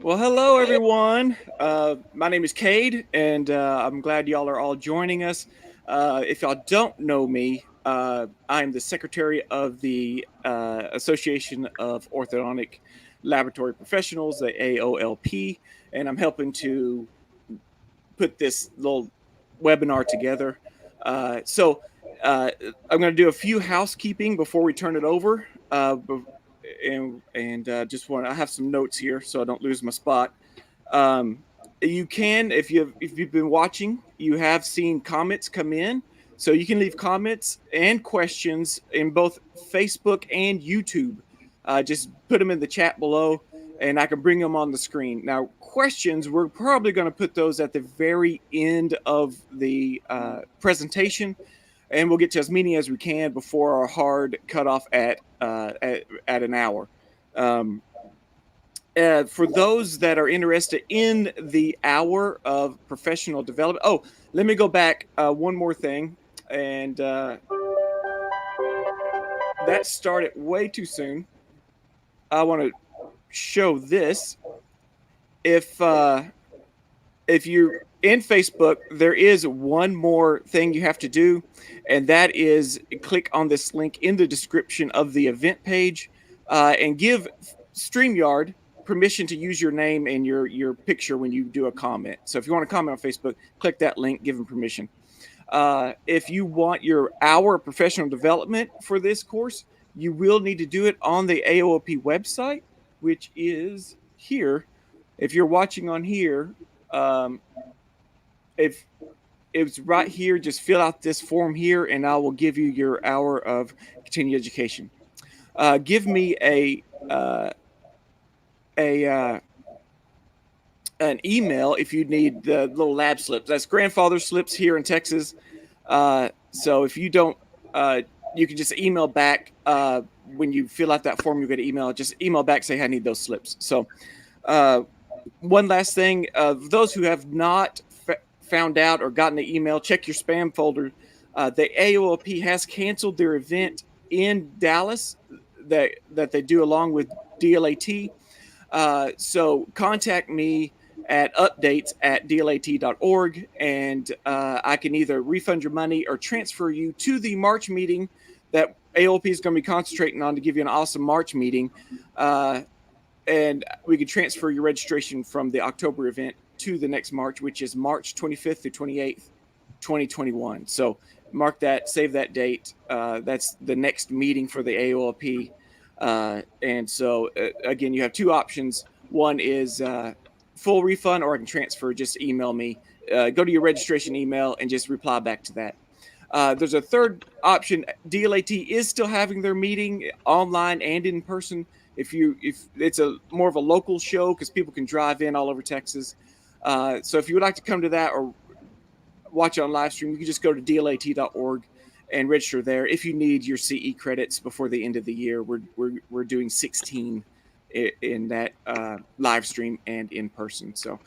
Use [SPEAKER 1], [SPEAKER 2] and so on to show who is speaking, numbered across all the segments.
[SPEAKER 1] Well, hello everyone. My name is Cade, and I'm glad y'all are all joining us. If y'all don't know me, I'm the secretary of the Association of Orthodontic laboratory professionals, the AOLP, and I'm helping to put this little webinar together. So I'm going to do a few housekeeping before we turn it over. Just I have some notes here so I don't lose my spot. You can, if you've been watching, you have seen comments come in. So you can leave comments and questions in both Facebook and YouTube. Just put them in the chat below, and I can bring them on the screen. Now, questions, we're probably going to put those at the very end of the presentation, and we'll get to as many as we can before our hard cutoff at an hour. For those that are interested in the hour of professional development. Oh, let me go back one more thing. And that started way too soon. I want to show this. If you're in Facebook, there is one more thing you have to do, and that is click on this link in the description of the event page and give StreamYard permission to use your name and your picture when you do a comment. So if you want to comment on Facebook, click that link, give them permission. If you want your hour of professional development for this course, you will need to do it on the AOLP website, which is here. If you're watching on here, if it's right here, just fill out this form here, and I will give you your hour of continuing education. Give me an email if you need the little lab slips. That's grandfather slips here in Texas. So if you don't, you can just email back when you fill out that form. You get an email. Just email back, say I need those slips. So one last thing, those who have not found out or gotten the email, check your spam folder. The AOLP has canceled their event in Dallas that they do along with DLAT. So contact me at updates@dlat.org, and I can either refund your money or transfer you to the March meeting that AOLP is going to be concentrating on to give you an awesome March meeting. And we can transfer your registration from the October event to the next March, which is March 25th through 28th, 2021. So mark that, save that date. That's the next meeting for the AOLP. And so, again, you have two options. One is full refund, or I can transfer. Just email me. Go to your registration email and just reply back to that. There's a third option. DLAT is still having their meeting online and in person. If it's more of a local show, because people can drive in all over Texas. So if you would like to come to that or watch it on live stream, you can just go to dlat.org and register there. If you need your CE credits before the end of the year, we're doing 16 in that live stream and in person. So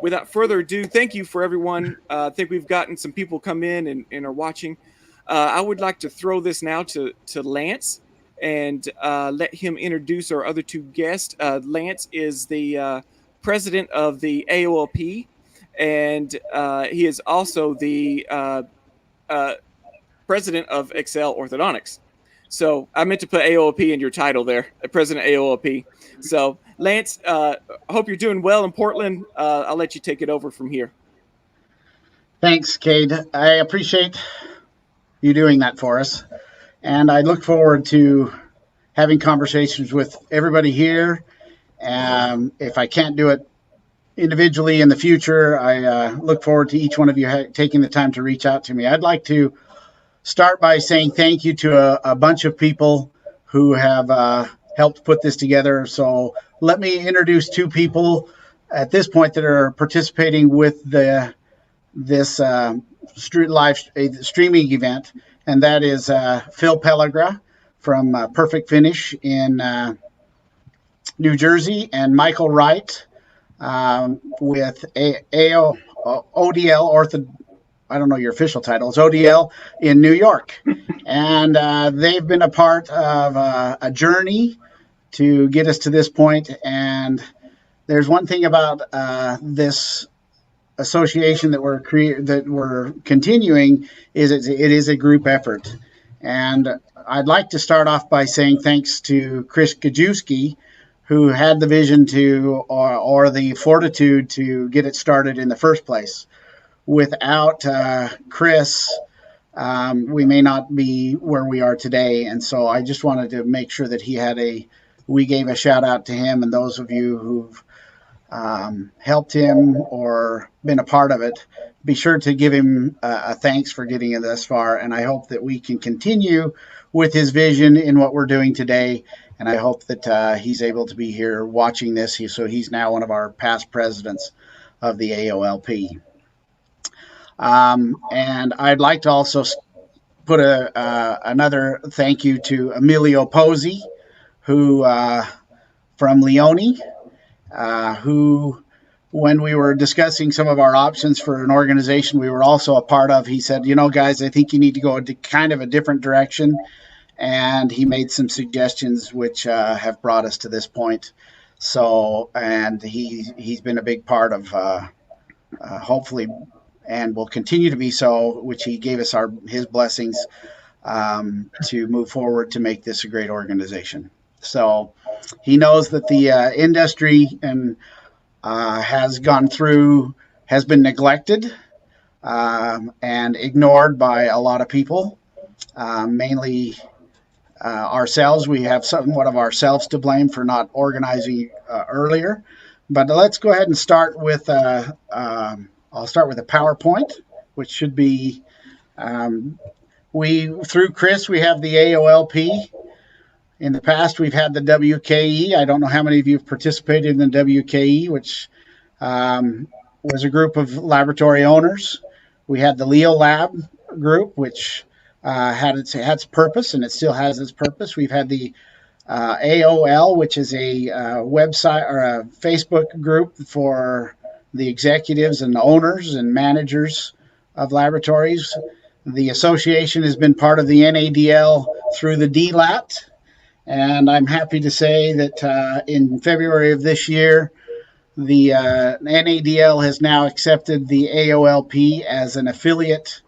[SPEAKER 1] without further ado, thank you for everyone. I think we've gotten some people come in and are watching. I would like to throw this now to Lance and let him introduce our other two guests. Lance is the president of the AOLP, and he is also the president of Excel Orthodontics. So I meant to put AOLP in your title there, President AOLP. So Lance, I hope you're doing well in Portland. I'll let you take it over from here.
[SPEAKER 2] Thanks, Cade. I appreciate you doing that for us. And I look forward to having conversations with everybody here. If I can't do it individually in the future, I look forward to each one of you taking the time to reach out to me. I'd like to start by saying thank you to a bunch of people who have helped put this together. So let me introduce two people at this point that are participating with this live streaming event, and that is Phil Pelligra from Perfect Finish in New Jersey, and Micheal Wright with ODL, I don't know your official title, it's ODL in New York. And they've been a part of a journey to get us to this point. And there's one thing about this association that we're continuing is it is a group effort. And I'd like to start off by saying thanks to Chris Gajewski, who had the vision to or the fortitude to get it started in the first place. Without Chris, we may not be where we are today. And so I just wanted to make sure that we gave a shout out to him, and those of you who've helped him or been a part of it, be sure to give him a thanks for getting it this far. And I hope that we can continue with his vision in what we're doing today. And I hope that he's able to be here watching this. So he's now one of our past presidents of the AOLP. And I'd like to also put another thank you to Emilio Pozzi, who from Leone, who, when we were discussing some of our options for an organization we were also a part of, he said, guys, I think you need to go a kind of a different direction. And he made some suggestions which have brought us to this point. So, and he's been a big part of hopefully, and will continue to be so, which he gave us his blessings to move forward to make this a great organization. So he knows that the industry and has been neglected and ignored by a lot of people, mainly ourselves. We have somewhat of ourselves to blame for not organizing earlier. But let's go ahead and start with I'll start with a PowerPoint, which should be, through Chris, we have the AOLP. In the past, we've had the WKE. I don't know how many of you have participated in the WKE, which was a group of laboratory owners. We had the Leo Lab group, which had its purpose, and it still has its purpose. We've had the AOL, which is a website or a Facebook group for the executives and the owners and managers of laboratories. The association has been part of the NADL through the DLAT, and I'm happy to say that in February of this year, the NADL has now accepted the AOLP as an affiliate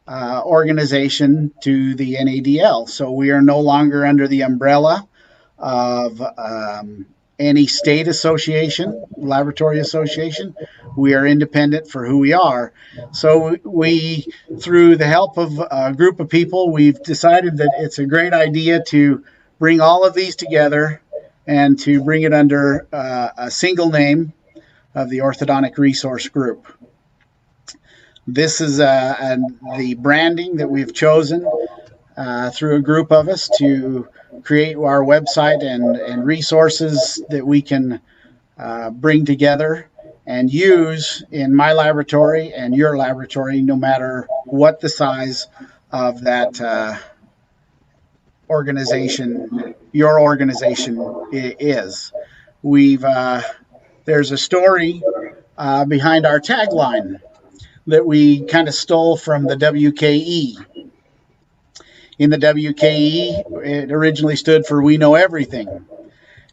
[SPEAKER 2] organization to the NADL. So we are no longer under the umbrella of any state association, laboratory association. We are independent for who we are. So we, through the help of a group of people, we've decided that it's a great idea to bring all of these together and to bring it under a single name of the Orthodontic Resource Group. This is the branding that we've chosen through a group of us to create our website and resources that we can bring together and use in my laboratory and your laboratory, no matter what the size of that organization, your organization is. There's a story behind our tagline that we kind of stole from the WKE. In the WKE, it originally stood for We Know Everything.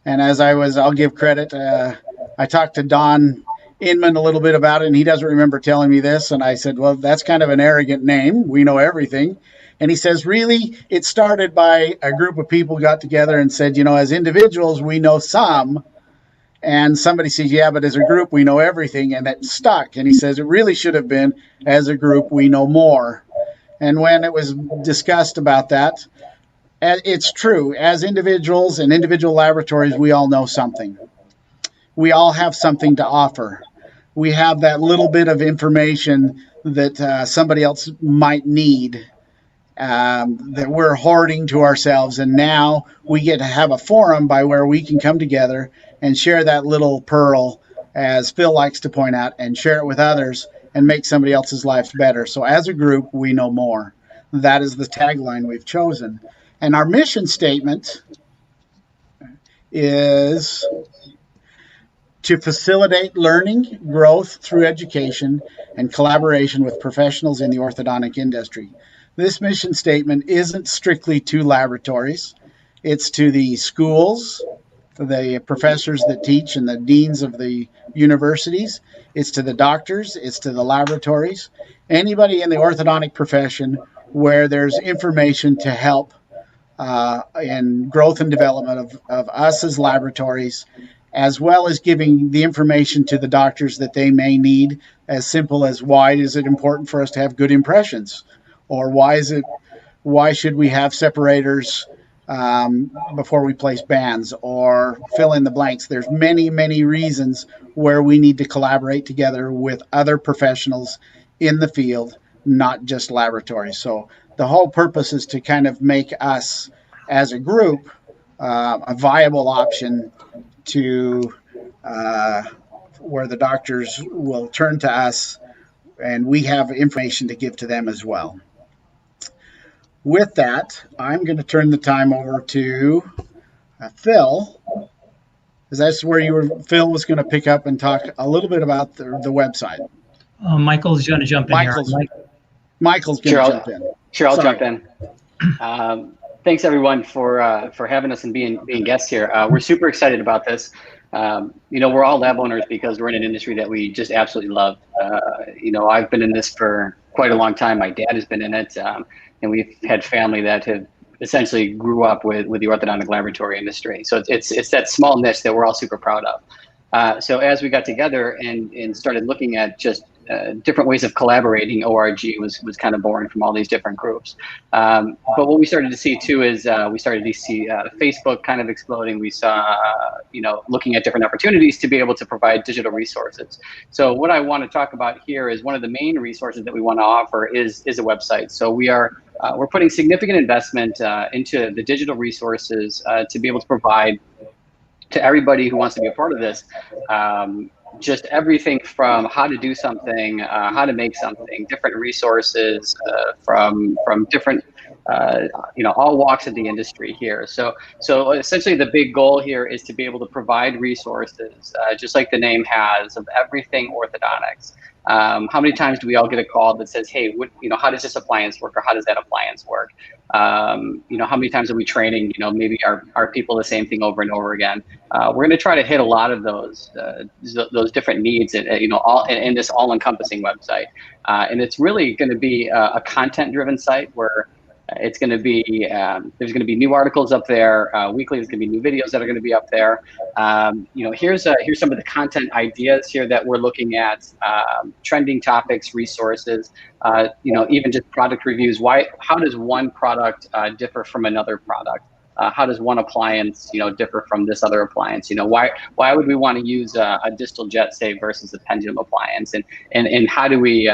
[SPEAKER 2] And I'll give credit, I talked to Don Inman a little bit about it, and he doesn't remember telling me this. And I said, well, that's kind of an arrogant name, We Know Everything. And he says, really, it started by a group of people got together and said, as individuals, we know some. And somebody says, yeah, but as a group, we know everything. And that stuck. And he says, it really should have been, as a group, we know more. And when it was discussed about that, it's true. As individuals and individual laboratories, we all know something. We all have something to offer. We have that little bit of information that somebody else might need, that we're hoarding to ourselves. And now we get to have a forum by where we can come together and share that little pearl, as Phil likes to point out, and share it with others and make somebody else's lives better. So as a group, we know more. That is the tagline we've chosen. And our mission statement is to facilitate learning, growth through education, and collaboration with professionals in the orthodontic industry. This mission statement isn't strictly to laboratories. It's to the schools, the professors that teach, and the deans of the universities. It's to the doctors. It's to the laboratories. Anybody in the orthodontic profession where there's information to help in growth and development of us as laboratories, as well as giving the information to the doctors that they may need, as simple as why is it important for us to have good impressions, or why should we have separators before we place bands, or fill in the blanks. There's many reasons where we need to collaborate together with other professionals in the field, not just laboratories. So the whole purpose is to kind of make us as a group a viable option to where the doctors will turn to us and we have information to give to them as well. With that, I'm going to turn the time over to Phil, because that's where Phil was going to pick up and talk a little bit about the website.
[SPEAKER 3] Michael's going to jump in
[SPEAKER 2] Michael's going to jump in.
[SPEAKER 4] Sure, I'll jump in. Thanks everyone for having us and being guests here. We're super excited about this. We're all lab owners because we're in an industry that we just absolutely love. I've been in this for quite a long time. My dad has been in it, and we've had family that have essentially grew up with the orthodontic laboratory industry. So it's that small niche that we're all super proud of. So as we got together and started looking at just different ways of collaborating, ORG was kind of born from all these different groups. But what we started to see too is we started to see Facebook kind of exploding. We saw, looking at different opportunities to be able to provide digital resources. So what I want to talk about here is one of the main resources that we want to offer is a website. So we're putting significant investment into the digital resources to be able to provide to everybody who wants to be a part of this. Just everything from how to do something, how to make something, different resources from different, all walks of the industry here. So essentially the big goal here is to be able to provide resources, just like the name has, of everything orthodontics. How many times do we all get a call that says, hey, how does this appliance work, or how does that appliance work? How many times are we training, maybe are people the same thing over and over again? We're going to try to hit a lot of those different needs, all in this all-encompassing website. And it's really going to be a content-driven site where it's going to be, there's going to be new articles up there. Weekly, there's going to be new videos that are going to be up there. Here's some of the content ideas here that we're looking at, trending topics, resources, even just product reviews. How does one product differ from another product? How does one appliance, differ from this other appliance? Why would we want to use a distal jet save versus a pendulum appliance? And how do we,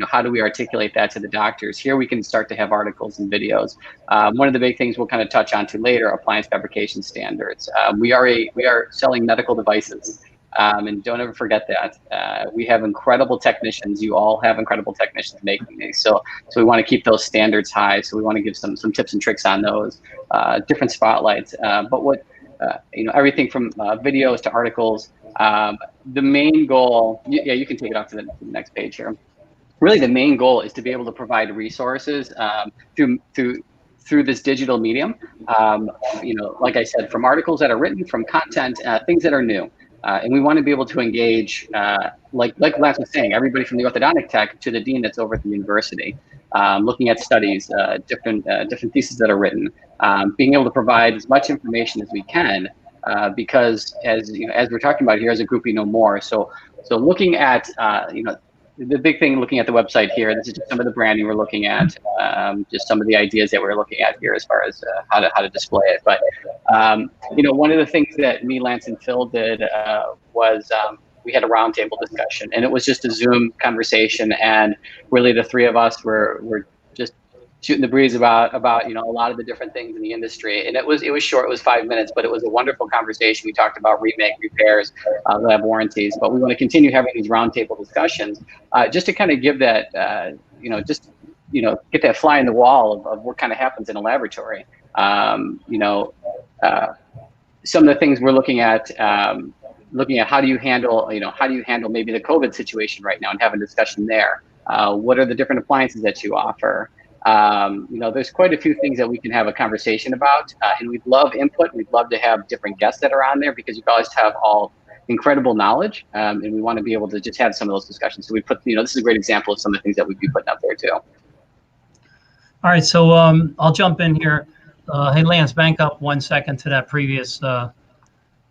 [SPEAKER 4] how do we articulate that to the doctors? Here we can start to have articles and videos. One of the big things we'll kind of touch on to later, appliance fabrication standards. We are selling medical devices. And don't ever forget that. We have incredible technicians. You all have incredible technicians making these. So we want to keep those standards high. So we want to give some tips and tricks on those, different spotlights. But what, everything from videos to articles. The main goal, yeah, you can take it off to the next page here. Really, the main goal is to be able to provide resources through this digital medium. Like I said, from articles that are written, from content, things that are new. And we want to be able to engage, like Lance was saying, everybody from the orthodontic tech to the dean that's over at the university, looking at studies, different theses that are written, being able to provide as much information as we can, because as we're talking about here as a group, we know more. So looking at, the big thing looking at the website here, this is just some of the branding we're looking at, just some of the ideas that we're looking at here as far as how to display it. But, one of the things that me, Lance, and Phil did was we had a roundtable discussion, and it was just a Zoom conversation. And really the three of us were just shooting the breeze about a lot of the different things in the industry. And it was short, it was 5 minutes, but it was a wonderful conversation. We talked about remake, repairs, lab warranties, but we want to continue having these roundtable discussions, just to kind of give that, get that fly in the wall of what kind of happens in a laboratory. Some of the things we're looking at how do you handle maybe the COVID situation right now and have a discussion there. What are the different appliances that you offer? There's quite a few things that we can have a conversation about, and we'd love input. We'd love to have different guests that are on there because you guys have all incredible knowledge, and we want to be able to just have some of those discussions. So we put, this is a great example of some of the things that we'd be putting up there too.
[SPEAKER 3] All right, so I'll jump in here. Hey, Lance, bank up 1 second to that previous.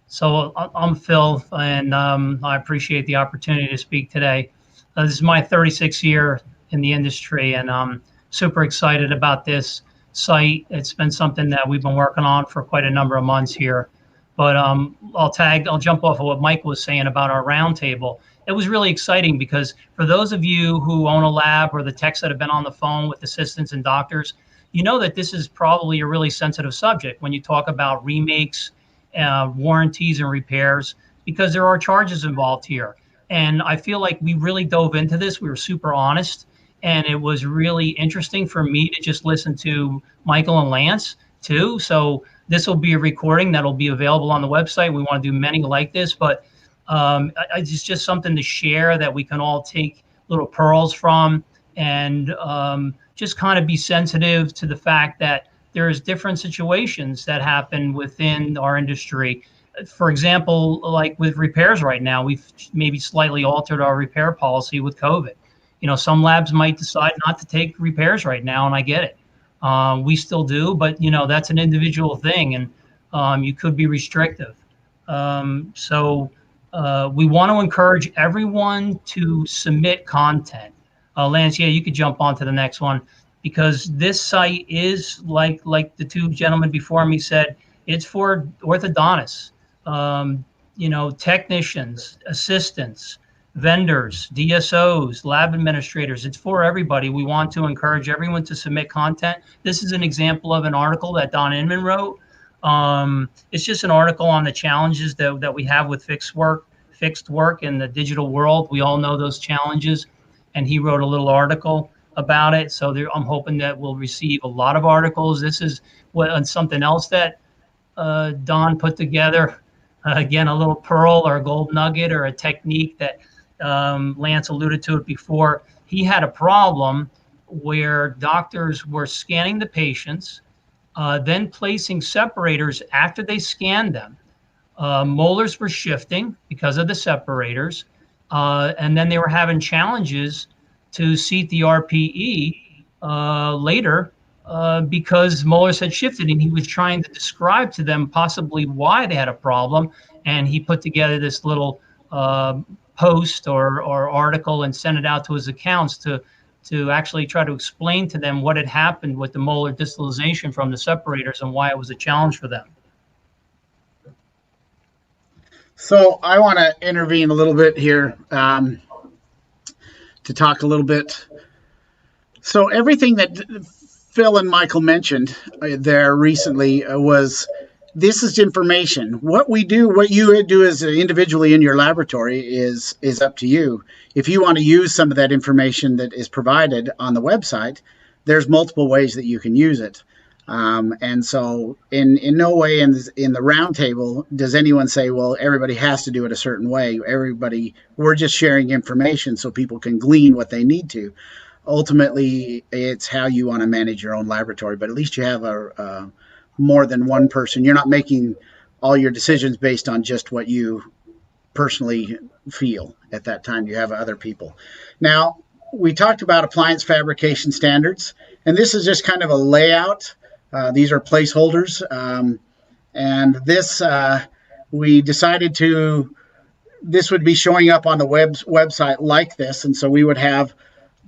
[SPEAKER 3] So I'm Phil, and I appreciate the opportunity to speak today. This is my 36th year in the industry, and I'm super excited about this site. It's been something that we've been working on for quite a number of months here. But I'll jump off of what Mike was saying about our roundtable. It was really exciting because for those of you who own a lab or the techs that have been on the phone with assistants and doctors, you know that this is probably a really sensitive subject when you talk about remakes, warranties and repairs, because there are charges involved here. And I feel like we really dove into this. We were super honest, and it was really interesting for me to just listen to Micheal and Lance too. So this will be a recording that'll be available on the website. We want to do many like this, but it's just something to share that we can all take little pearls from, and just kind of be sensitive to the fact that there's different situations that happen within our industry. For example, like with repairs right now, we've maybe slightly altered our repair policy with COVID. Some labs might decide not to take repairs right now, and I get it. We still do, but that's an individual thing, and you could be restrictive. So we want to encourage everyone to submit content. Lance, yeah, you could jump on to the next one, because this site is like the two gentlemen before me said, it's for orthodontists, technicians, assistants, vendors, DSOs, lab administrators. It's for everybody. We want to encourage everyone to submit content. This is an example of an article that Don Inman wrote. It's just an article on the challenges that we have with fixed work in the digital world. We all know those challenges, and he wrote a little article about it. So I'm hoping that we'll receive a lot of articles. This is something else that Don put together. Again, a little pearl or a gold nugget or a technique that Lance alluded to it before. He had a problem where doctors were scanning the patients, then placing separators after they scanned them. Molars were shifting because of the separators, and then they were having challenges to seat the RPE later because molars had shifted, and he was trying to describe to them possibly why they had a problem. And he put together this little post or article and sent it out to his accounts to actually try to explain to them what had happened with the molar distalization from the separators and why it was a challenge for them.
[SPEAKER 2] So I want to intervene a little bit here to talk a little bit. So everything that Phil and Micheal mentioned there recently this is information. What you do as individually in your laboratory is up to you. If you want to use some of that information that is provided on the website, there's multiple ways that you can use it. And so in no way in the roundtable does anyone say, well, everybody has to do it a certain way. We're just sharing information so people can glean what they need to. Ultimately, it's how you want to manage your own laboratory, but at least you have a more than one person. You're not making all your decisions based on just what you personally feel at that time. You have other people. Now, we talked about appliance fabrication standards, and this is just kind of a layout. These are placeholders, and this we decided this would be showing up on the website like this, and so we would have,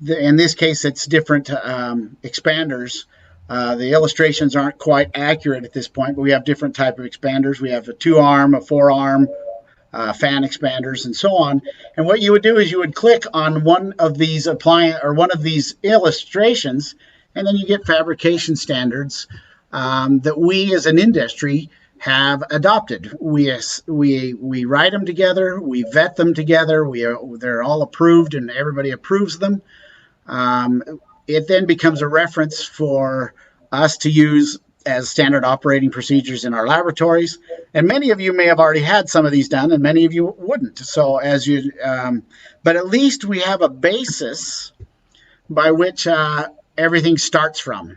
[SPEAKER 2] in this case, it's different expanders. The illustrations aren't quite accurate at this point, but we have different type of expanders. We have a 2-arm, a 4-arm, fan expanders, and so on. And what you would do is you would click on one of these one of these illustrations, and then you get fabrication standards that we as an industry have adopted. We write them together, we vet them together, they're all approved, and everybody approves them. It then becomes a reference for us to use as standard operating procedures in our laboratories. And many of you may have already had some of these done, and many of you wouldn't. So but at least we have a basis by which everything starts from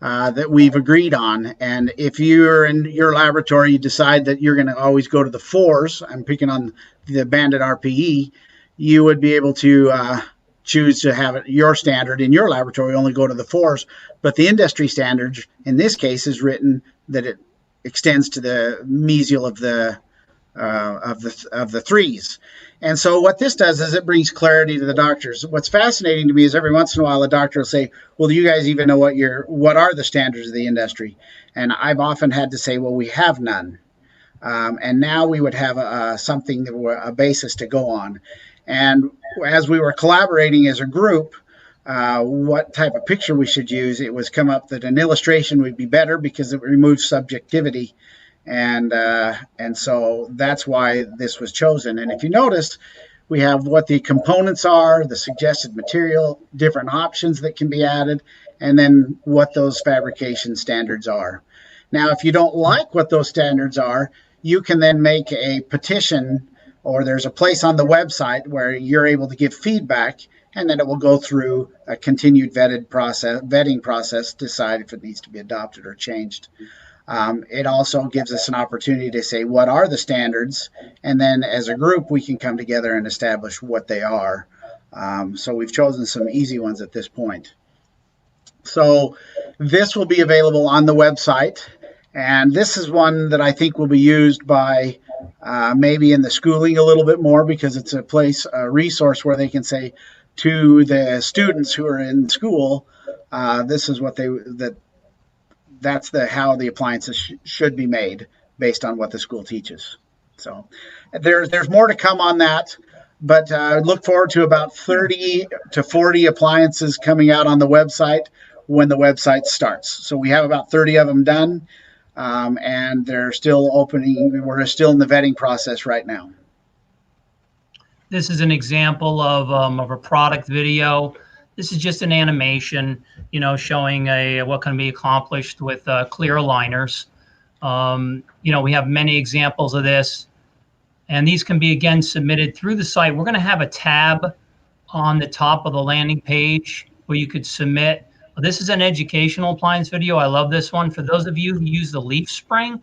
[SPEAKER 2] that we've agreed on. And if you're in your laboratory, you decide that you're going to always go to the 4s, I'm picking on the banded RPE, you would be able to choose to have it, your standard in your laboratory only go to the 4s, but the industry standards in this case is written that it extends to the mesial of the 3s. And so what this does is it brings clarity to the doctors. What's fascinating to me is every once in a while a doctor will say, well, do you guys even know what are the standards of the industry? And I've often had to say, well, we have none. And now we would have a basis to go on. And as we were collaborating as a group, what type of picture we should use, it was come up that an illustration would be better because it removes subjectivity. And so that's why this was chosen. And if you notice, we have what the components are, the suggested material, different options that can be added, and then what those fabrication standards are. Now, if you don't like what those standards are, you can then make a petition, or there's a place on the website where you're able to give feedback, and then it will go through a continued vetting process to decide if it needs to be adopted or changed. It also gives us an opportunity to say, what are the standards? And then as a group, we can come together and establish what they are. So we've chosen some easy ones at this point. So this will be available on the website. And this is one that I think will be used by maybe in the schooling a little bit more, because it's a resource where they can say to the students who are in school, this is what that's how the appliances should be made based on what the school teaches. So there's more to come on that, but look forward to about 30 to 40 appliances coming out on the website when the website starts. So we have about 30 of them done, and they're still opening. We're still in the vetting process right now.
[SPEAKER 3] This is an example of a product video. This is just an animation, showing what can be accomplished with clear aligners. We have many examples of this, and these can be, again, submitted through the site. We're going to have a tab on the top of the landing page where you could submit. This is an educational appliance video. I love this one. For those of you who use the leaf spring,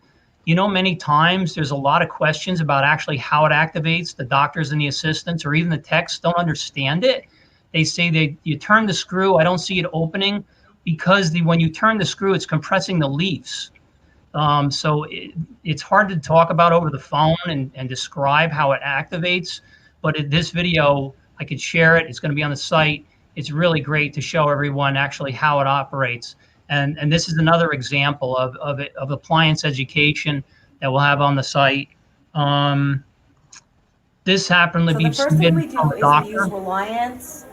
[SPEAKER 3] many times there's a lot of questions about actually how it activates. The doctors and the assistants or even the techs don't understand it. They say you turn the screw, I don't see it opening, because when you turn the screw, it's compressing the leaves. So it's hard to talk about over the phone and describe how it activates. But in this video, I could share it. It's going to be on the site. It's really great to show everyone actually how it operates. And this is another example of appliance education that we'll have on the site. This happened to be submitted from a doctor.
[SPEAKER 5] We use Reliance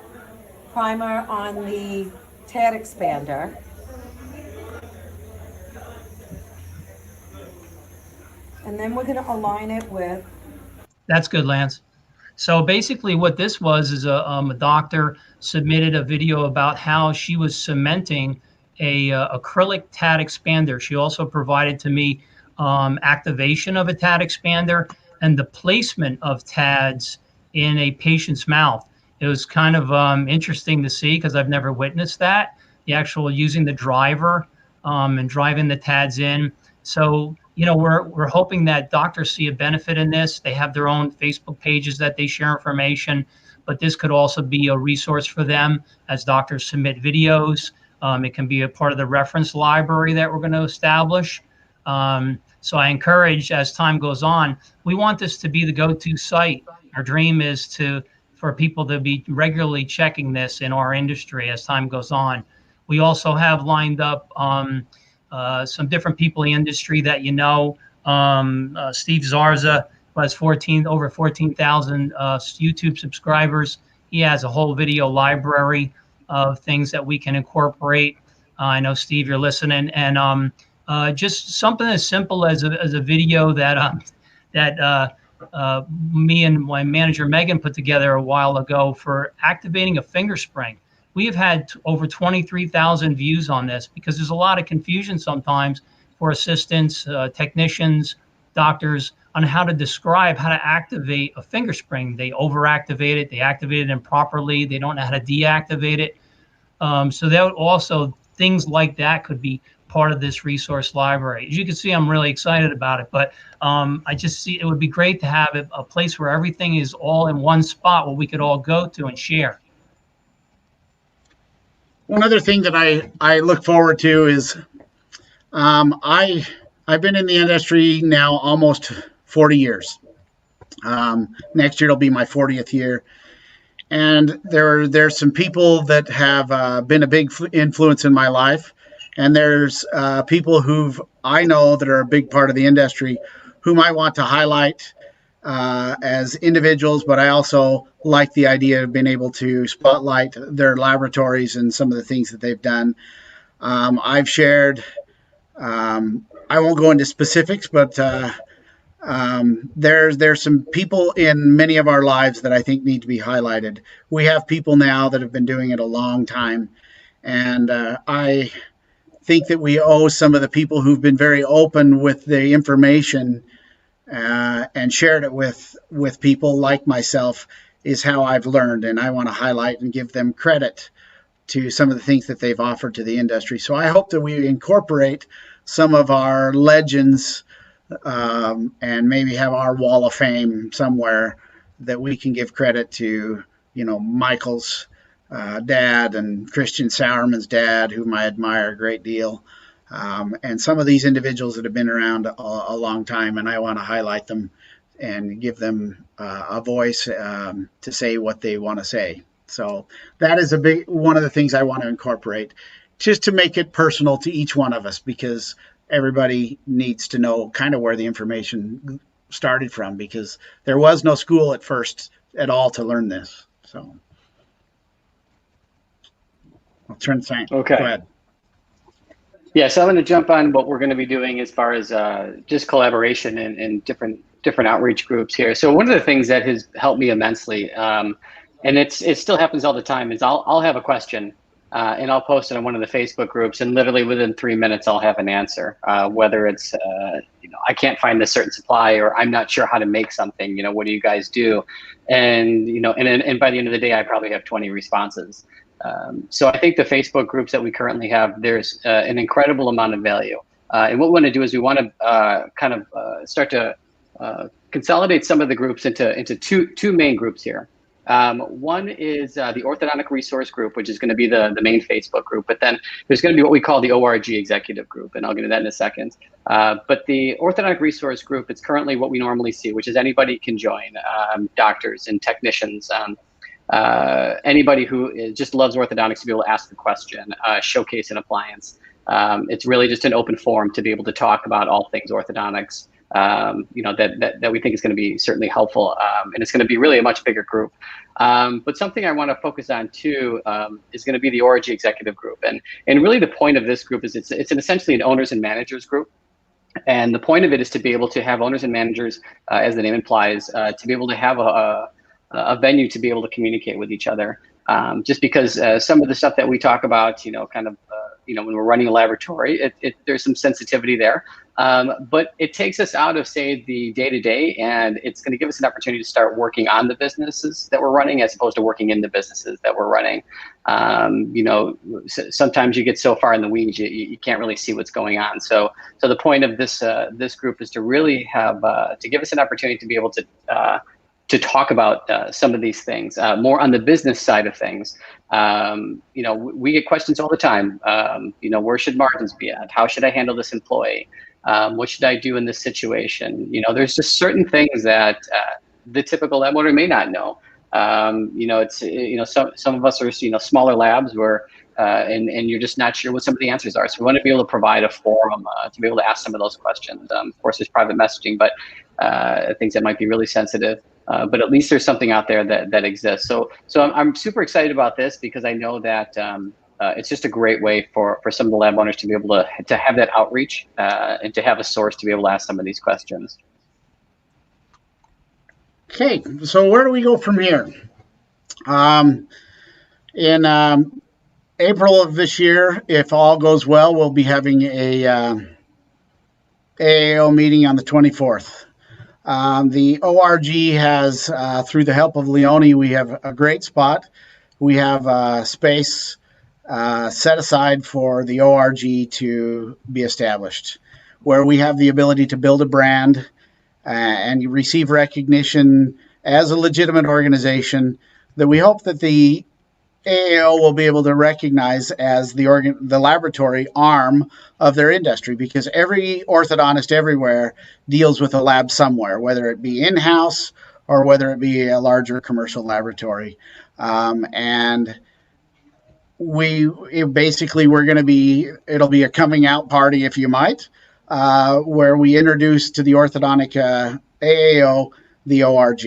[SPEAKER 5] primer on the TAD expander. And then we're going to align it with.
[SPEAKER 3] That's good, Lance. So basically what this was is a doctor submitted a video about how she was cementing a acrylic TAD expander. She also provided to me activation of a TAD expander and the placement of TADs in a patient's mouth. It was kind of interesting to see because I've never witnessed that. The actual using the driver and driving the TADs in. So, we're hoping that doctors see a benefit in this. They have their own Facebook pages that they share information, but this could also be a resource for them as doctors submit videos. It can be a part of the reference library that we're going to establish. So I encourage, as time goes on, we want this to be the go-to site. Our dream is for people to be regularly checking this in our industry as time goes on. We also have lined up some different people in the industry that Steve Zarza, who has over 14,000 YouTube subscribers. He has a whole video library of things that we can incorporate. I know, Steve, you're listening. And just something as simple as a video that me and my manager, Megan, put together a while ago for activating a finger spring. We have had over 23,000 views on this because there's a lot of confusion sometimes for assistants, technicians, doctors on how to describe how to activate a finger spring. They overactivate it. They activate it improperly. They don't know how to deactivate it. So that also things like that could be part of this resource library. As you can see, I'm really excited about it, but I just see it would be great to have a place where everything is all in one spot where we could all go to and share.
[SPEAKER 2] One other thing that I look forward to is I've been in the industry now almost 40 years. Next year it'll be my 40th year. And there's some people that have been a big influence in my life. And there's people I know that are a big part of the industry whom I want to highlight as individuals, but I also like the idea of being able to spotlight their laboratories and some of the things that they've done. I've shared, I won't go into specifics, but there's some people in many of our lives that I think need to be highlighted. We have people now that have been doing it a long time, and I think that we owe some of the people who've been very open with the information and shared it with people like myself is how I've learned, and I want to highlight and give them credit to some of the things that they've offered to the industry. So I hope that we incorporate some of our legends and maybe have our wall of fame somewhere that we can give credit to, Michael's dad and Christian Sauerman's dad, whom I admire a great deal. And some of these individuals that have been around a long time, and I want to highlight them and give them a voice to say what they want to say. So that is one of the things I want to incorporate, just to make it personal to each one of us, because everybody needs to know kind of where the information started from, because there was no school at first at all to learn this. So I'll turn the time.
[SPEAKER 4] Okay.
[SPEAKER 2] Go ahead.
[SPEAKER 4] Yeah, so I'm going to jump on what we're going to be doing as far as just collaboration and different outreach groups here. So one of the things that has helped me immensely, and it still happens all the time, is I'll have a question and I'll post it on one of the Facebook groups, and literally within 3 minutes I'll have an answer. Whether it's I can't find this certain supply, or I'm not sure how to make something. What do you guys do? And and by the end of the day, I probably have 20 responses. So I think the Facebook groups that we currently have, there's an incredible amount of value. And what we want to do is we want to start to consolidate some of the groups into two main groups here. One is the Orthodontic Resource Group, which is going to be the main Facebook group. But then there's going to be what we call the ORG Executive Group, and I'll get into that in a second. But the Orthodontic Resource Group, it's currently what we normally see, which is anybody can join, doctors and technicians, anybody who just loves orthodontics to be able to ask the question, showcase an appliance. It's really just an open forum to be able to talk about all things orthodontics. That we think is going to be certainly helpful, and it's going to be really a much bigger group. But something I want to focus on too is going to be the ORG Executive Group, and really the point of this group is it's essentially an owners and managers group, and the point of it is to be able to have owners and managers, as the name implies, to be able to have a venue to be able to communicate with each other. Just because some of the stuff that we talk about, when we're running a laboratory, there's some sensitivity there. But it takes us out of, say, the day-to-day, and it's going to give us an opportunity to start working on the businesses that we're running as opposed to working in the businesses that we're running. Sometimes you get so far in the weeds, you can't really see what's going on. So the point of this group is to really have, to give us an opportunity to be able to talk about some of these things, more on the business side of things. We get questions all the time. Where should margins be at? How should I handle this employee? What should I do in this situation? There's just certain things that the typical lab owner may not know. Some of us are, smaller labs where, and you're just not sure what some of the answers are. So we want to be able to provide a forum to be able to ask some of those questions. Of course, there's private messaging, but things that might be really sensitive. But at least there's something out there that exists. So I'm super excited about this because I know that it's just a great way for some of the lab owners to be able to have that outreach and to have a source to be able to ask some of these questions.
[SPEAKER 2] Okay, so where do we go from here? In April of this year, if all goes well, we'll be having a AAO meeting on the 24th. The ORG has, through the help of Leone, we have a great spot. We have space set aside for the ORG to be established, where we have the ability to build a brand and receive recognition as a legitimate organization that we hope that the AAO will be able to recognize as the laboratory arm of their industry, because every orthodontist everywhere deals with a lab somewhere, whether it be in-house or whether it be a larger commercial laboratory. And we're going to be, it'll be a coming out party, if you might, where we introduce to the orthodontic AAO the ORG.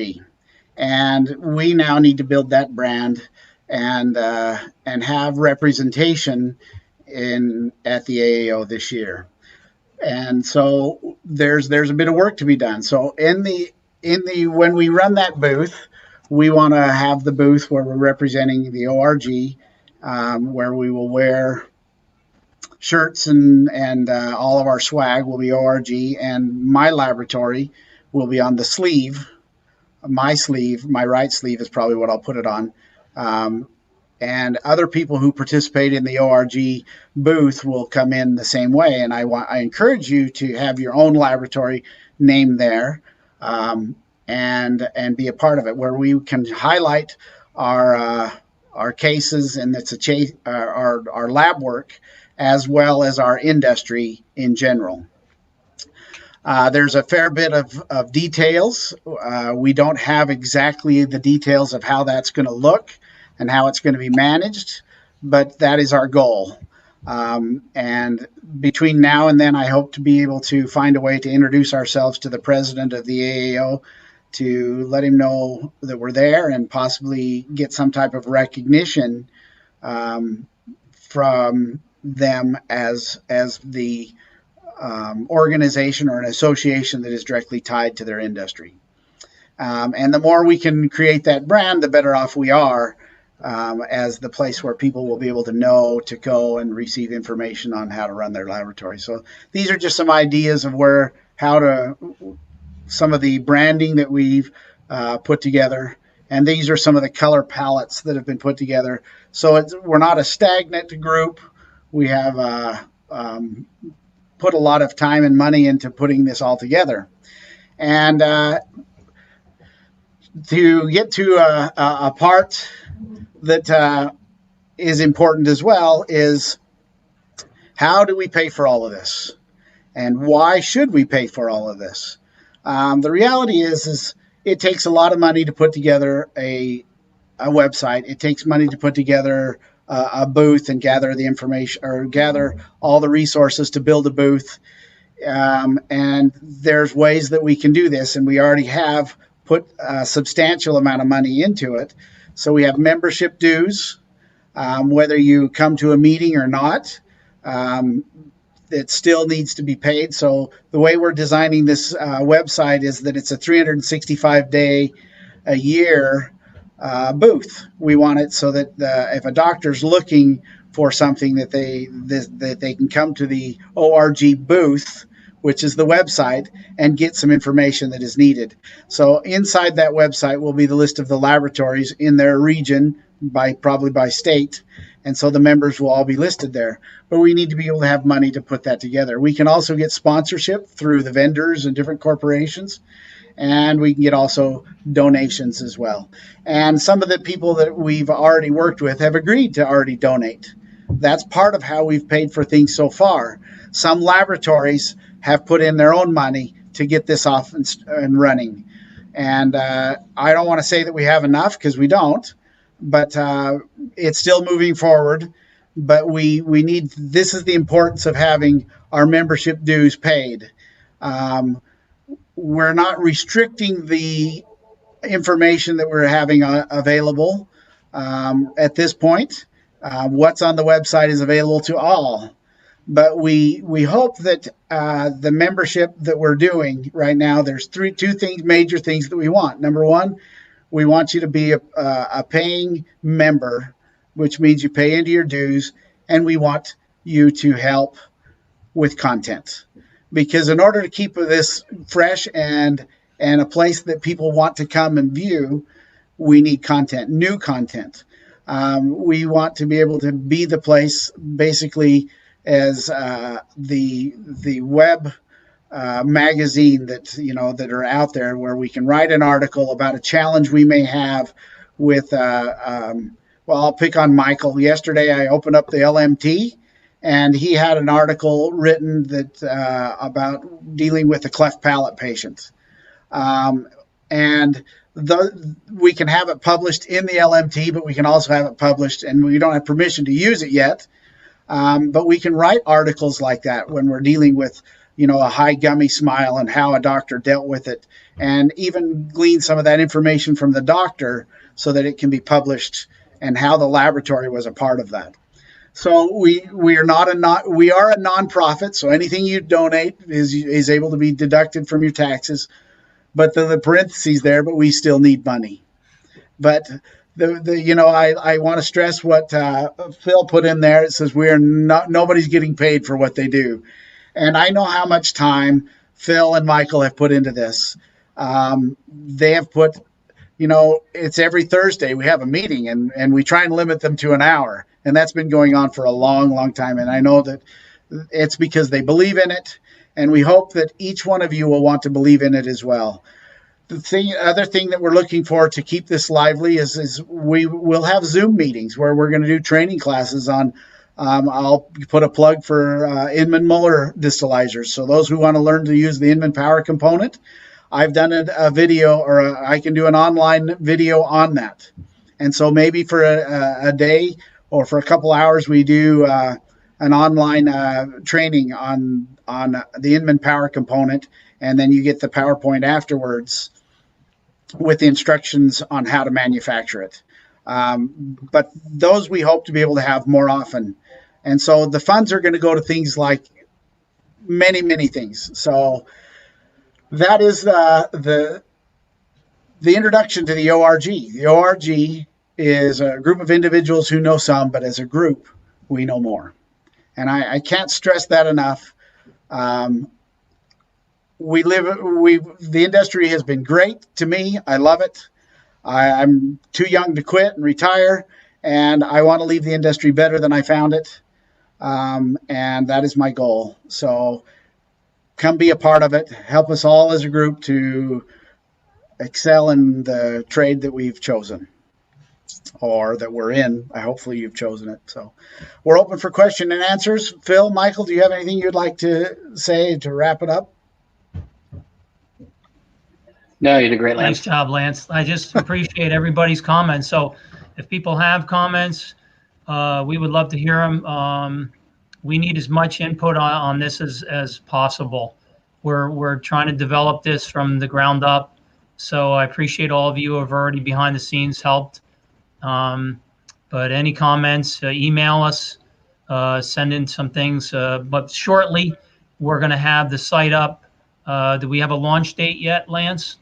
[SPEAKER 2] And we now need to build that brand and have representation at the AAO this year. And so there's a bit of work to be done. So when we run that booth, we want to have the booth where we're representing the ORG, where we will wear shirts and all of our swag will be ORG, and my laboratory will be on the sleeve. My right sleeve is probably what I'll put it on. And other people who participate in the ORG booth will come in the same way. And I encourage you to have your own laboratory name there, and be a part of it, where we can highlight our cases, and it's our lab work, as well as our industry in general. There's a fair bit of details. We don't have exactly the details of how that's going to look and how it's going to be managed, but that is our goal. And between now and then, I hope to be able to find a way to introduce ourselves to the president of the AAO, to let him know that we're there, and possibly get some type of recognition from them as the organization or an association that is directly tied to their industry. And the more we can create that brand, the better off we are, as the place where people will be able to know to go and receive information on how to run their laboratory. So these are just some ideas of some of the branding that we've put together. And these are some of the color palettes that have been put together. So we're not a stagnant group. We have put a lot of time and money into putting this all together. And to get to a part that is important as well is, how do we pay for all of this? And why should we pay for all of this? The reality is it takes a lot of money to put together a website. It takes money to put together a booth and gather the information, or gather all the resources to build a booth. And there's ways that we can do this, and we already have put a substantial amount of money into it. So we have membership dues, whether you come to a meeting or not. It still needs to be paid. So the way we're designing this website is that it's a 365-day a year booth. We want it so that if a doctor's looking for something, that they can come to the ORG booth, which is the website, and get some information that is needed. So inside that website will be the list of the laboratories in their region, probably by state. And so the members will all be listed there. But we need to be able to have money to put that together. We can also get sponsorship through the vendors and different corporations. And we can get also donations as well. And some of the people that we've already worked with have agreed to already donate. That's part of how we've paid for things so far. Some laboratories have put in their own money to get this off and running. And I don't want to say that we have enough, because we don't, but it's still moving forward. But we need, this is the importance of having our membership dues paid. We're not restricting the information that we're having available at this point. What's on the website is available to all. But we hope that the membership that we're doing right now, there's two major things that we want. Number one, we want you to be a paying member, which means you pay into your dues, and we want you to help with content. Because in order to keep this fresh and a place that people want to come and view, we need content, new content. We want to be able to be the place, basically, as the web magazine that are out there, where we can write an article about a challenge we may have with well, I'll pick on Micheal. Yesterday, I opened up the LMT, and he had an article written that about dealing with the cleft palate patients. And we can have it published in the LMT, but we can also have it published, and we don't have permission to use it yet. But we can write articles like that when we're dealing with, a high gummy smile and how a doctor dealt with it, and even glean some of that information from the doctor so that it can be published, and how the laboratory was a part of that. So we are a nonprofit. So anything you donate is able to be deducted from your taxes. But the parentheses there, but we still need money. But I want to stress what Phil put in there. It says nobody's getting paid for what they do. And I know how much time Phil and Micheal have put into this. They have put, it's every Thursday we have a meeting, and we try and limit them to an hour. And that's been going on for a long, long time. And I know that it's because they believe in it. And we hope that each one of you will want to believe in it as well. The other thing that we're looking for to keep this lively is we will have Zoom meetings where we're going to do training classes on. I'll put a plug for Inman Muller distalizers. So those who want to learn to use the Inman power component, I've done a video, or I can do an online video on that. And so maybe for a day or for a couple hours, we do an online training on the Inman power component, and then you get the PowerPoint afterwards with the instructions on how to manufacture it. But those we hope to be able to have more often. And so the funds are going to go to things like many, many things. So that is the introduction to the ORG. The ORG is a group of individuals who know some, but as a group, we know more. And I can't stress that enough. The industry has been great to me. I love it. I'm too young to quit and retire, and I want to leave the industry better than I found it. And that is my goal. So come be a part of it. Help us all as a group to excel in the trade that we've chosen, or that we're in. Hopefully you've chosen it. So we're open for question and answers. Phil, Micheal, do you have anything you'd like to say to wrap it up?
[SPEAKER 4] No, you did great, Lance.
[SPEAKER 3] Nice job, Lance. I just appreciate everybody's comments. So if people have comments, we would love to hear them. We need as much input on this as possible. We're trying to develop this from the ground up. So I appreciate all of you who have already behind the scenes helped. But any comments, email us, send in some things. But shortly, we're going to have the site up. Do we have a launch date yet, Lance?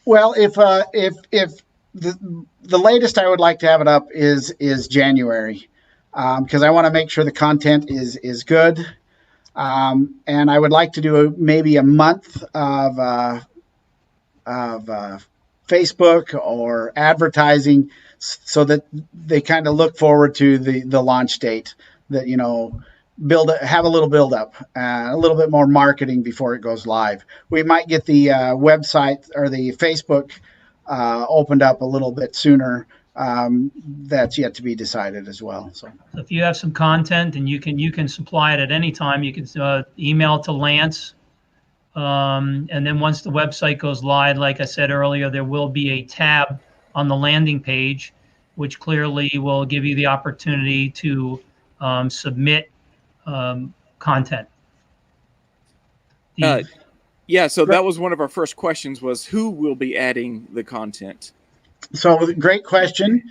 [SPEAKER 2] Well, if the latest I would like to have it up is January, because I want to make sure the content is good, and I would like to do maybe a month of Facebook or advertising, so that they kind of look forward to the launch date. That have a little build up, a little bit more marketing before it goes live. We might get the website or the Facebook opened up a little bit sooner. That's yet to be decided as well. So
[SPEAKER 3] if you have some content and you can supply it at any time, you can email to Lance. And then once the website goes live, like I said earlier, there will be a tab on the landing page, which clearly will give you the opportunity to submit content.
[SPEAKER 1] So that was one of our first questions, was who will be adding the content?
[SPEAKER 2] So great question.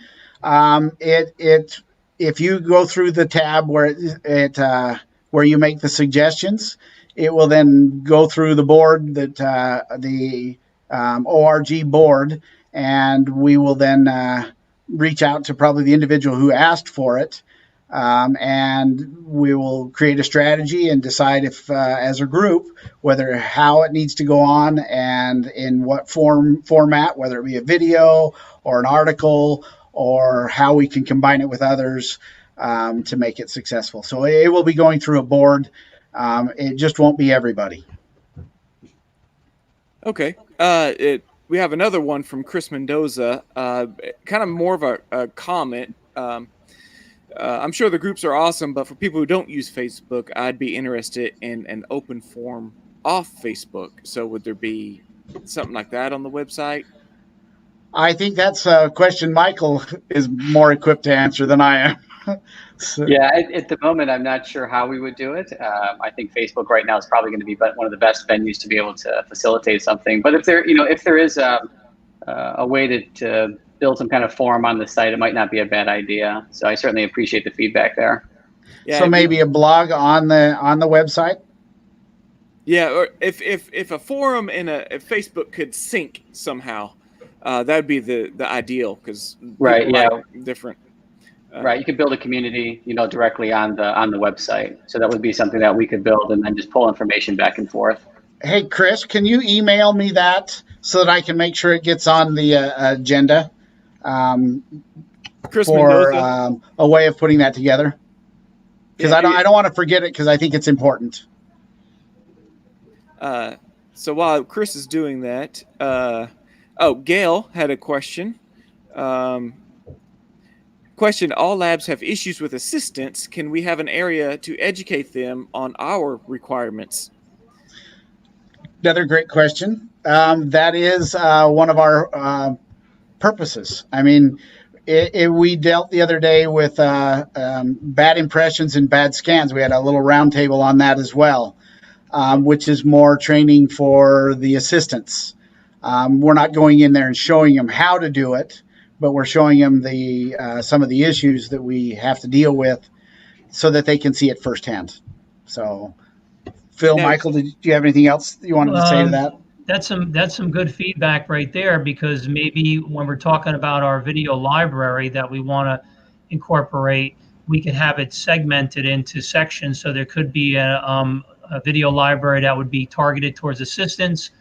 [SPEAKER 2] If you go through the tab where you make the suggestions, it will then go through the board, the ORG board, and we will then reach out to probably the individual who asked for it. And we will create a strategy and decide if, as a group, how it needs to go on and in what format, whether it be a video or an article, or how we can combine it with others to make it successful. So it will be going through a board. It just won't be everybody.
[SPEAKER 1] Okay. we have another one from Chris Mendoza, kind of more of a comment. I'm sure the groups are awesome, but for people who don't use Facebook, I'd be interested in an open forum off Facebook. So would there be something like that on the website?
[SPEAKER 2] I think that's a question Micheal is more equipped to answer than I am.
[SPEAKER 4] Yeah, at the moment, I'm not sure how we would do it. I think Facebook right now is probably going to be one of the best venues to be able to facilitate something. But if there is a way to build some kind of forum on the site, it might not be a bad idea. So I certainly appreciate the feedback there.
[SPEAKER 1] Yeah,
[SPEAKER 2] so maybe a blog on the website.
[SPEAKER 1] Yeah, or if a forum and a Facebook could sync somehow, that'd be the ideal, because
[SPEAKER 4] right, yeah,
[SPEAKER 1] different.
[SPEAKER 4] Right, you could build a community, directly on the website. So that would be something that we could build and then just pull information back and forth.
[SPEAKER 2] Hey, Chris, can you email me that so that I can make sure it gets on the agenda
[SPEAKER 1] Chris
[SPEAKER 2] for
[SPEAKER 1] Mendoza.
[SPEAKER 2] A way of putting that together? Because
[SPEAKER 1] Yeah,
[SPEAKER 2] I don't want to forget it, because I think it's important.
[SPEAKER 1] So while Chris is doing that, Gail had a question. Question: all labs have issues with assistants. Can we have an area to educate them on our requirements?
[SPEAKER 2] Another great question. That is one of our purposes. I mean, we dealt the other day with bad impressions and bad scans. We had a little roundtable on that as well, which is more training for the assistants. We're not going in there and showing them how to do it, but we're showing them some of the issues that we have to deal with so that they can see it firsthand. So, Phil, Micheal, do you have anything else you wanted to say to that?
[SPEAKER 3] That's some good feedback right there, because maybe when we're talking about our video library that we want to incorporate, we could have it segmented into sections. So there could be a video library that would be targeted towards assistants.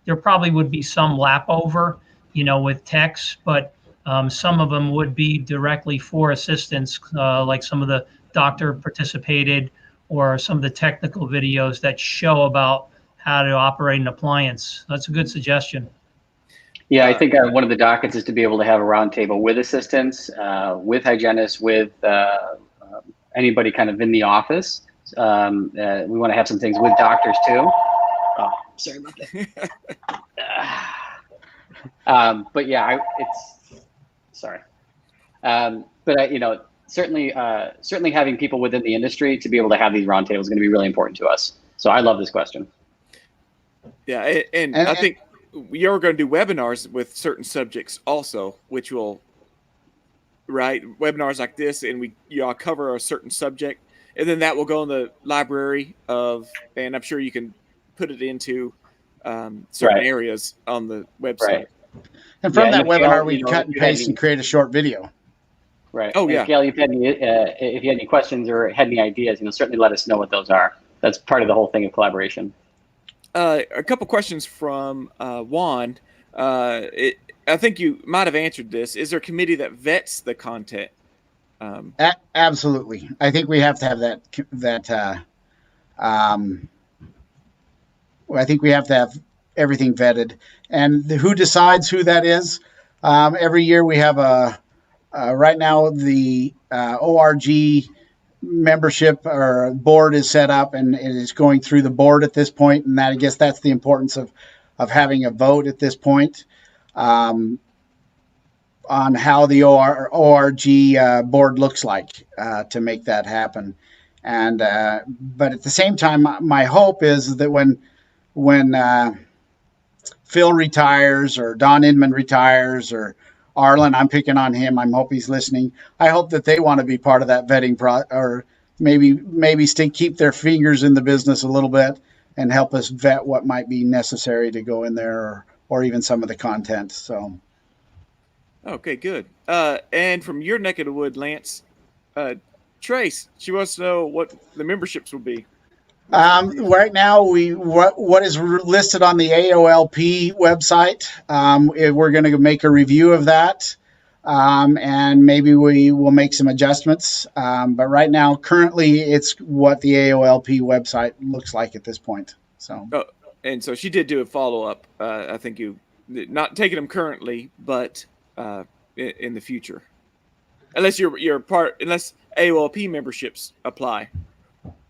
[SPEAKER 3] There probably would be some lap over, with text, but some of them would be directly for assistants, like some of the doctor participated or some of the technical videos that show about how to operate an appliance. That's a good suggestion.
[SPEAKER 4] Yeah, I think one of the dockets is to be able to have a roundtable with assistants, with hygienists, with anybody kind of in the office. We want to have some things with doctors too. Oh, sorry about that. But yeah, sorry. But certainly having people within the industry to be able to have these roundtables is going to be really important to us. So I love this question.
[SPEAKER 1] Yeah, and I think you're going to do webinars with certain subjects also, which will, right? Webinars like this, and y'all cover a certain subject, and then that will go in the library and I'm sure you can put it into certain areas on the website.
[SPEAKER 4] Right.
[SPEAKER 2] And from that webinar, we cut and paste and create a short video.
[SPEAKER 4] Right.
[SPEAKER 1] Oh, yeah.
[SPEAKER 4] Gail, if you had any questions or had any ideas, certainly let us know what those are. That's part of the whole thing of collaboration.
[SPEAKER 1] A couple questions from Juan. I think you might have answered this. Is there a committee that vets the content?
[SPEAKER 2] Absolutely. I think we have to have that. I think we have to have everything vetted. And who decides who that is? Every year we have right now the ORG membership or board is set up, and it is going through the board at this point. And I guess that's the importance of having a vote at this point on how the ORG board looks like to make that happen. And but at the same time, my hope is that when Phil retires or Don Inman retires or Arlen, I'm picking on him. I hope he's listening. I hope that they want to be part of that vetting or maybe keep their fingers in the business a little bit and help us vet what might be necessary to go in there or even some of the content. So.
[SPEAKER 1] Okay, good. And from your neck of the wood, Lance, Trace, she wants to know what the memberships will be.
[SPEAKER 2] Right now, what is listed on the AOLP website. We're going to make a review of that, and maybe we will make some adjustments. But right now, currently, it's what the AOLP website looks like at this point. So.
[SPEAKER 1] Oh, and so she did do a follow up. I think you not taking them currently, but in the future, unless unless AOLP memberships apply.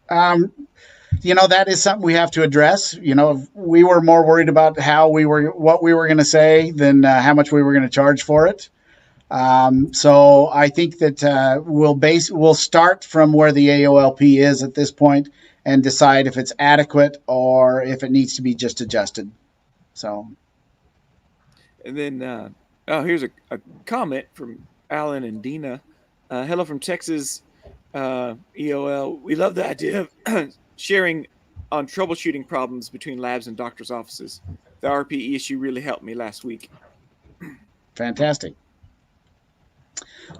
[SPEAKER 2] That is something we have to address. We were more worried about what we were going to say than how much we were going to charge for it. So I think that we'll start from where the AOLP is at this point and decide if it's adequate or if it needs to be just adjusted. So.
[SPEAKER 1] And then, here's a comment from Alan and Dina. Hello from Texas, EOL. We love the idea of sharing on troubleshooting problems between labs and doctors' offices. The RPE issue really helped me last week.
[SPEAKER 2] Fantastic.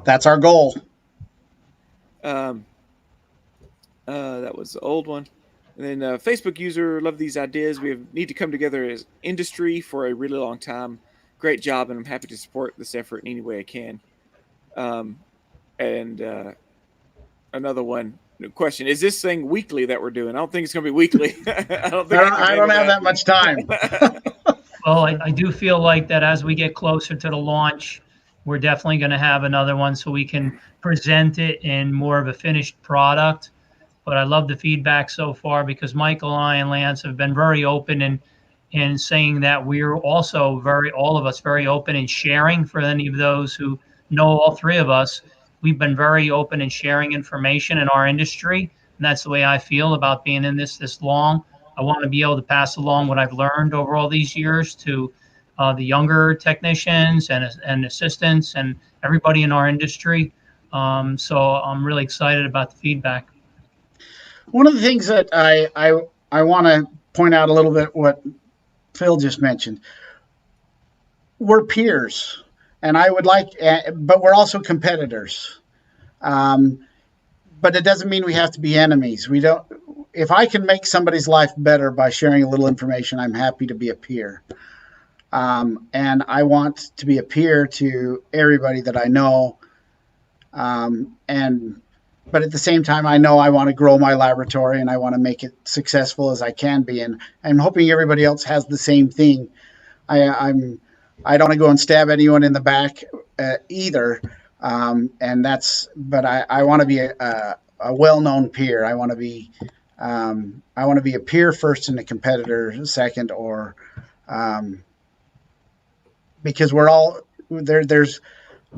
[SPEAKER 2] That's our goal.
[SPEAKER 1] That was the old one. And then Facebook user, love these ideas. We need to come together as industry for a really long time. Great job, and I'm happy to support this effort in any way I can. And another one question: is this thing weekly that we're doing? I don't think it's going to be weekly. I don't
[SPEAKER 2] have that much time.
[SPEAKER 3] Well, I do feel like that as we get closer to the launch, we're definitely going to have another one so we can present it in more of a finished product. But I love the feedback so far because Michael and I and Lance have been very open in saying that we're also all of us very open in sharing. For any of those who know all three of us, we've been very open in sharing information in our industry. And that's the way I feel about being in this long. I want to be able to pass along what I've learned over all these years to the younger technicians and assistants and everybody in our industry. So I'm really excited about the feedback.
[SPEAKER 2] One of the things that I want to point out a little bit what Phil just mentioned. We're peers, and but we're also competitors. But it doesn't mean we have to be enemies. If I can make somebody's life better by sharing a little information, I'm happy to be a peer. And I want to be a peer to everybody that I know. But at the same time, I know I want to grow my laboratory and I want to make it successful as I can be. And I'm hoping everybody else has the same thing. I don't want to go and stab anyone in the back either. But I want to be a well-known peer. I want to be a peer first and a competitor second, because we're all there.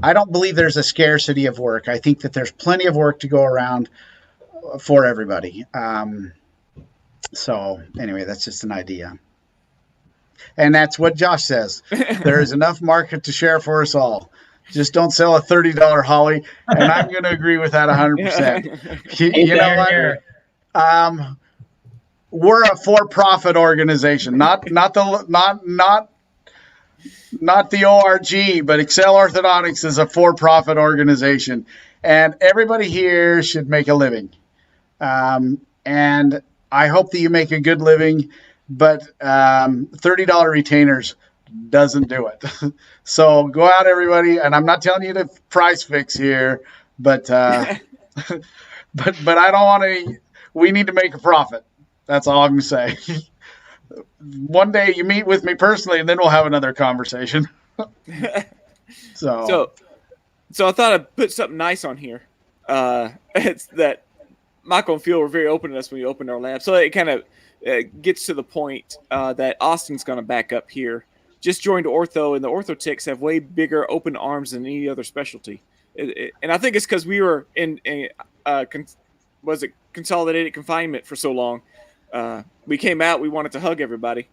[SPEAKER 2] I don't believe there's a scarcity of work. I think that there's plenty of work to go around for everybody. So anyway, that's just an idea. And that's what Josh says. There is enough market to share for us all. Just don't sell a $30 Holly. And I'm going to agree with that 100%. You know what? We're a for-profit organization, not the ORG, but Excel Orthodontics is a for-profit organization, and everybody here should make a living. And I hope that you make a good living, but $30 retainers doesn't do it. So go out, everybody. And I'm not telling you to price fix here, but I don't want to. We need to make a profit. That's all I'm going to say. One day you meet with me personally, and then we'll have another conversation. So
[SPEAKER 1] I thought I'd put something nice on here. It's that Michael and Phil were very open to us when we opened our lab. So it kind of gets to the point that Austin's going to back up here. Just joined ortho, and the ortho techs have way bigger open arms than any other specialty. And I think it's because we were in consolidated confinement for so long. We came out, we wanted to hug everybody.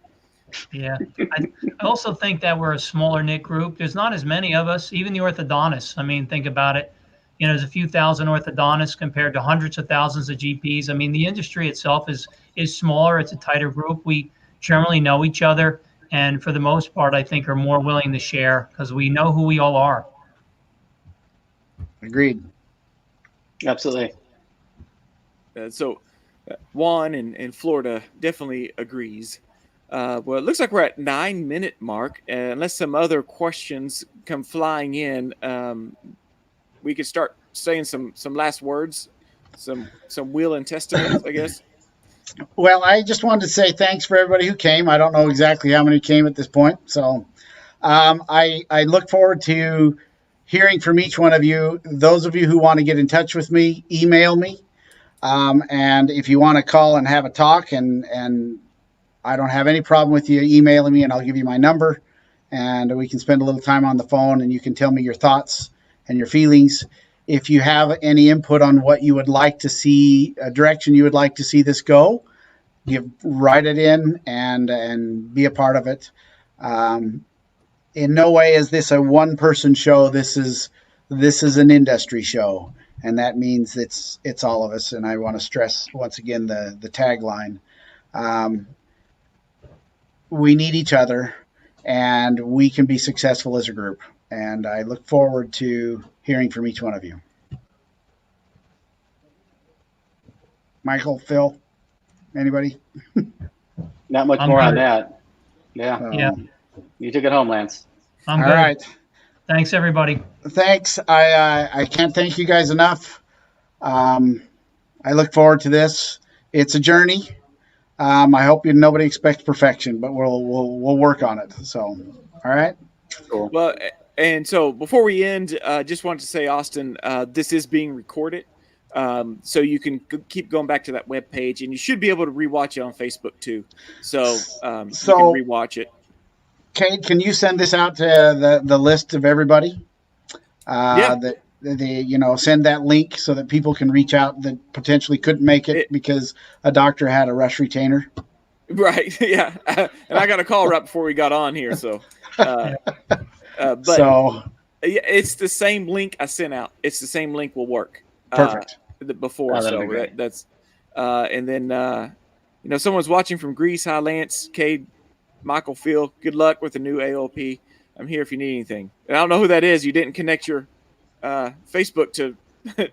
[SPEAKER 3] Yeah. I also think that we're a smaller knit group. There's not as many of us, even the orthodontists. I mean, think about it. There's a few thousand orthodontists compared to hundreds of thousands of GPs. I mean, the industry itself is smaller. It's a tighter group. We generally know each other. And for the most part, I think are more willing to share because we know who we all are.
[SPEAKER 2] Agreed.
[SPEAKER 4] Absolutely.
[SPEAKER 1] So Juan in Florida definitely agrees. Well, it looks like we're at 9-minute mark. Unless some other questions come flying in, we could start saying some last words, some will and testament, I guess.
[SPEAKER 2] Well, I just wanted to say thanks for everybody who came. I don't know exactly how many came at this point, so I look forward to hearing from each one of you. Those of you who want to get in touch with me, email me. And if you want to call and have a talk, and I don't have any problem with you emailing me, and I'll give you my number, and we can spend a little time on the phone, and you can tell me your thoughts and your feelings. If you have any input on what you would like to see, a direction you would like to see this go, you write it in and be a part of it. In no way is this a one-person show. This is an industry show, and that means it's all of us. And I want to stress once again the tagline: we need each other, and we can be successful as a group. And I look forward to hearing from each one of you. Michael, Phil, anybody?
[SPEAKER 4] Not much
[SPEAKER 3] I'm
[SPEAKER 4] more on
[SPEAKER 3] good.
[SPEAKER 4] that. Yeah.
[SPEAKER 3] Yeah.
[SPEAKER 4] You took it home, Lance.
[SPEAKER 3] I'm
[SPEAKER 2] All
[SPEAKER 3] good.
[SPEAKER 2] right.
[SPEAKER 3] Thanks, everybody.
[SPEAKER 2] Thanks. I can't thank you guys enough. I look forward to this. It's a journey. I hope nobody expects perfection, but we'll work on it. So, all right.
[SPEAKER 4] Cool.
[SPEAKER 1] Well, and so before we end, just wanted to say, Austin, this is being recorded. So you can keep going back to that web page, and you should be able to rewatch it on Facebook too. So, you can rewatch it.
[SPEAKER 2] Kate, can you send this out to the list of everybody?
[SPEAKER 1] Yeah.
[SPEAKER 2] Send that link so that people can reach out that potentially couldn't make it because a doctor had a rush retainer.
[SPEAKER 1] Right. Yeah. And I got a call right before we got on here. So, but
[SPEAKER 2] so
[SPEAKER 1] it's the same link I sent out. It's the same link will work.
[SPEAKER 2] Perfect.
[SPEAKER 1] Before.
[SPEAKER 4] Oh, that'd
[SPEAKER 1] So
[SPEAKER 4] be great.
[SPEAKER 1] that's, and then, someone's watching from Greece. Hi, Lance, Cade, Michael, Phil. Good luck with the new AOLP. I'm here if you need anything. And I don't know who that is. You didn't connect your Facebook to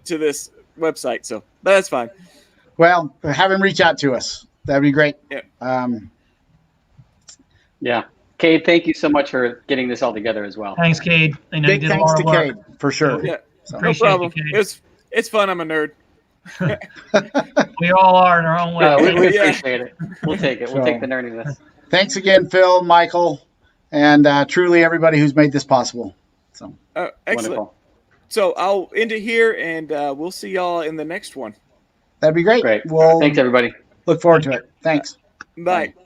[SPEAKER 1] to this website, so but that's fine.
[SPEAKER 2] Well, have him reach out to us. That'd be great.
[SPEAKER 1] Yeah.
[SPEAKER 4] Yeah. Cade, thank you so much for getting this all together as well.
[SPEAKER 3] Thanks, Cade. I know you
[SPEAKER 2] Big
[SPEAKER 3] did a
[SPEAKER 2] thanks
[SPEAKER 3] lot
[SPEAKER 2] to
[SPEAKER 3] of work.
[SPEAKER 2] Cade for sure.
[SPEAKER 1] Yeah. No
[SPEAKER 3] Appreciate
[SPEAKER 1] problem.
[SPEAKER 3] you, Cade.
[SPEAKER 1] It's fun. I'm a nerd.
[SPEAKER 3] We all are in our own way.
[SPEAKER 4] We
[SPEAKER 1] Yeah.
[SPEAKER 4] appreciate it. We'll take it. We'll take the nerdiness.
[SPEAKER 2] Thanks again, Phil, Michael, and truly everybody who's made this possible. So
[SPEAKER 1] Excellent.
[SPEAKER 4] Wonderful.
[SPEAKER 1] So I'll end it here, and we'll see y'all in the next one.
[SPEAKER 2] that'd be great.
[SPEAKER 4] Great.
[SPEAKER 2] We'll
[SPEAKER 4] Thanks, everybody.
[SPEAKER 2] look forward to it. Thanks.
[SPEAKER 1] Bye.
[SPEAKER 4] Bye.